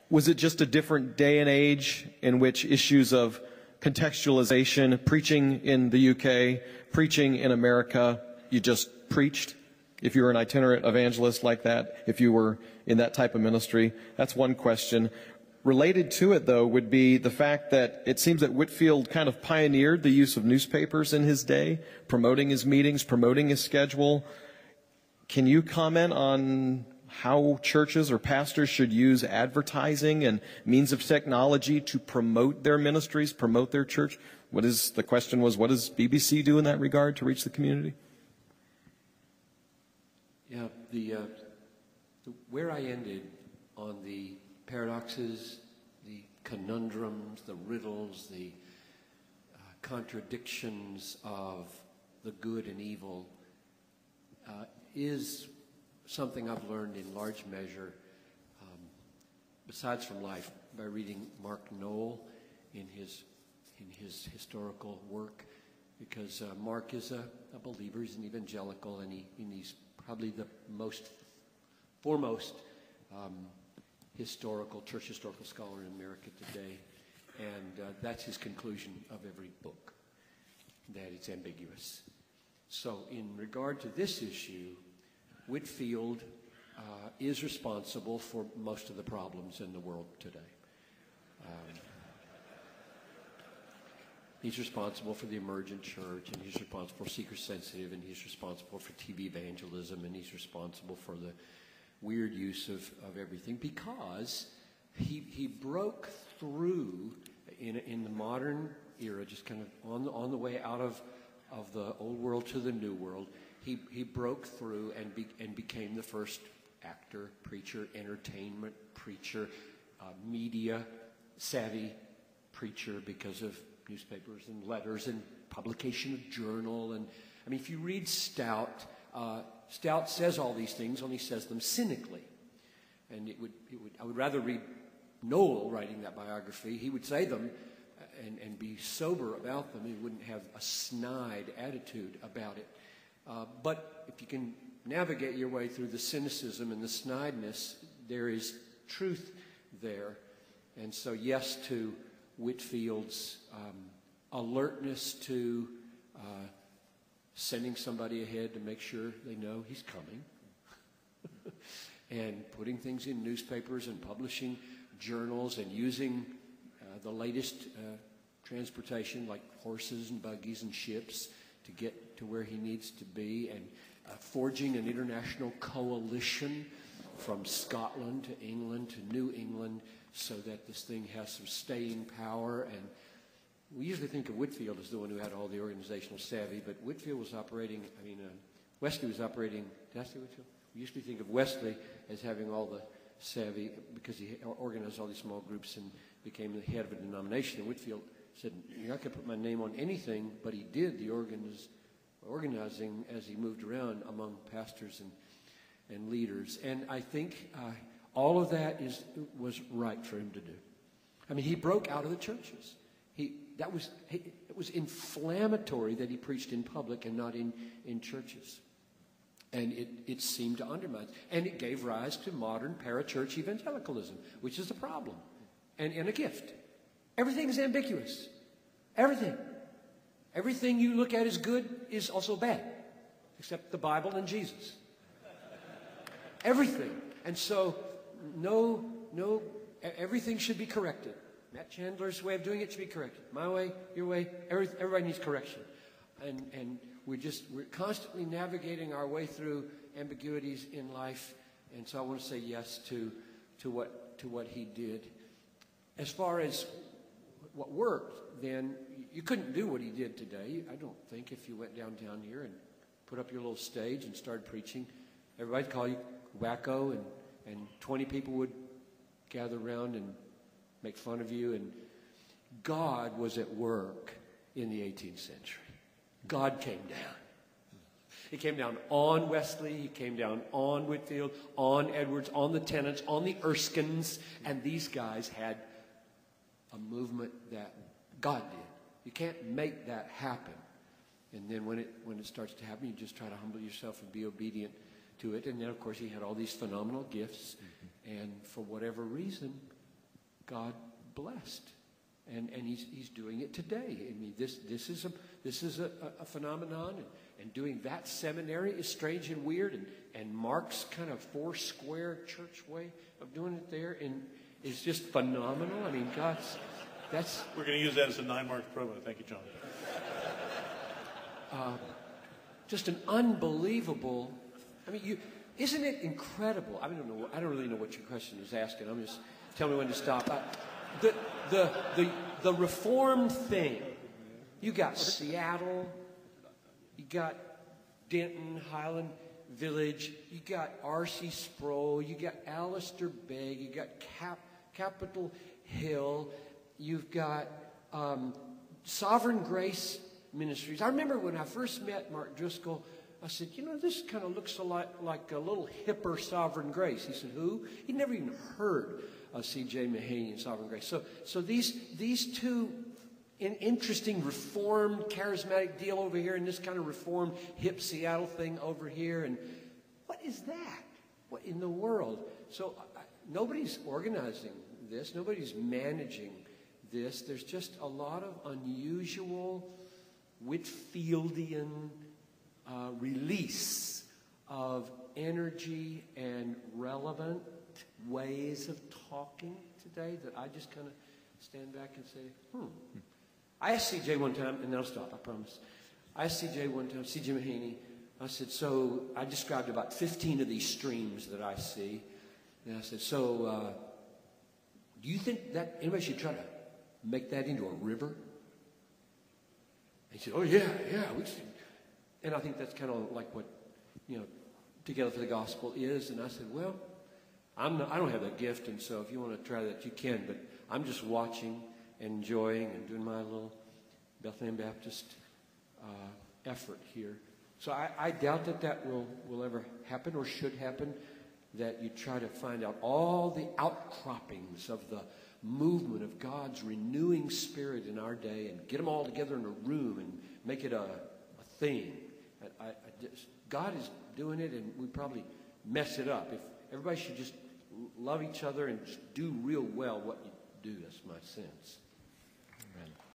Was it just a different day and age in which issues of contextualization, preaching in the UK, preaching in America, you just preached? If you were an itinerant evangelist like that, if you were in that type of ministry, that's one question. Related to it, though, would be the fact that it seems that Whitefield kind of pioneered the use of newspapers in his day, promoting his meetings, promoting his schedule. Can you comment on how churches or pastors should use advertising and means of technology to promote their ministries, promote their church? The question was, what does BBC do in that regard to reach the community? Yeah, where I ended on the paradoxes, the conundrums, the riddles, the contradictions of the good and evil is something I've learned in large measure, besides from life, by reading Mark Noll in his historical work, because Mark is a believer, he's an evangelical, and he's probably the foremost church historical scholar in America today. And that's his conclusion of every book, that it's ambiguous. So in regard to this issue, Whitefield is responsible for most of the problems in the world today. He's responsible for the emergent church, and he's responsible for seeker-sensitive, and he's responsible for TV evangelism, and he's responsible for the weird use of everything, because he broke through in the modern era, just kind of on the way out of the old world to the new world. He broke through and became the first actor, preacher, entertainment preacher, media savvy preacher, because of newspapers and letters and publication of journal. And I mean, if you read Stout, Stout says all these things, only says them cynically. And I would rather read Noll writing that biography. He would say them and be sober about them. He wouldn't have a snide attitude about it. But if you can navigate your way through the cynicism and the snideness, there is truth there. And so yes to Whitefield's alertness to sending somebody ahead to make sure they know he's coming, and putting things in newspapers and publishing journals and using the latest transportation like horses and buggies and ships to get to where he needs to be, and forging an international coalition from Scotland to England to New England so that this thing has some staying power. And we usually think of Whitefield as the one who had all the organizational savvy, but Whitefield was operating, Wesley was operating, did I say Whitefield? We usually think of Wesley as having all the savvy because he organized all these small groups and became the head of a denomination. And Whitefield said, you're not going to put my name on anything, but he did the organizing as he moved around among pastors and leaders. And I think all of that was right for him to do. I mean, he broke out of the churches. It was inflammatory that he preached in public and not in churches. And it seemed to undermine. And it gave rise to modern parachurch evangelicalism, which is a problem and a gift. Everything is ambiguous. Everything. Everything you look at as good is also bad, except the Bible and Jesus. Everything. And so, everything should be corrected. Matt Chandler's way of doing it should be corrected. My way, your way, everybody needs correction. And we're constantly navigating our way through ambiguities in life. And so I want to say yes to what he did. As far as what worked, then you couldn't do what he did today. I don't think if you went downtown here and put up your little stage and started preaching, everybody'd call you wacko, and 20 people would gather around and make fun of you. And God was at work in the 18th century. God came down. He came down on Wesley. He came down on Whitefield, on Edwards, on the Tennants, on the Erskines. And these guys had a movement that God did. You can't make that happen. And then when it starts to happen, you just try to humble yourself and be obedient to it. And then, of course, he had all these phenomenal gifts. And for whatever reason, God blessed. And he's doing it today. I mean, this is a phenomenon, and doing that seminary is strange and weird. And Mark's kind of four-square church way of doing it there, and it's just phenomenal. I mean, that's we're going to use that as a 9-mark promo. Thank you, John. Just an unbelievable. I mean, isn't it incredible? I don't know. I don't really know what your question is asking. I'm just tell me when to stop. The reform thing. You got Seattle, you got Denton, Highland Village, you got R.C. Sproul, you got Alistair Begg, you got Capitol Hill, you've got Sovereign Grace Ministries. I remember when I first met Mark Driscoll, I said, this kind of looks a lot like a little hipper Sovereign Grace. He said, who? He'd never even heard of C.J. Mahaney and Sovereign Grace. So these two interesting reformed, charismatic deal over here, and this kind of reformed, hip Seattle thing over here. And what is that? What in the world? So nobody's organizing this. Nobody's managing this. There's just a lot of unusual Whitfieldian release of energy and relevant ways of talking today that I just kind of stand back and say, I asked CJ one time, and then I'll stop, I promise. I asked CJ one time, CJ Mahaney, I said, so I described about 15 of these streams that I see. And I said, so do you think that anybody should try to make that into a river? And he said, oh, yeah. We should. And I think that's kind of like what, Together for the Gospel is. And I said, well, I don't have that gift, and so if you want to try that, you can. But I'm just watching and enjoying and doing my little Bethlehem Baptist effort here. So I doubt that will ever happen or should happen, that you try to find out all the outcroppings of the movement of God's renewing spirit in our day and get them all together in a room and make it a thing. God is doing it, and we probably mess it up. If everybody should just love each other and just do real well what you do, that's my sense.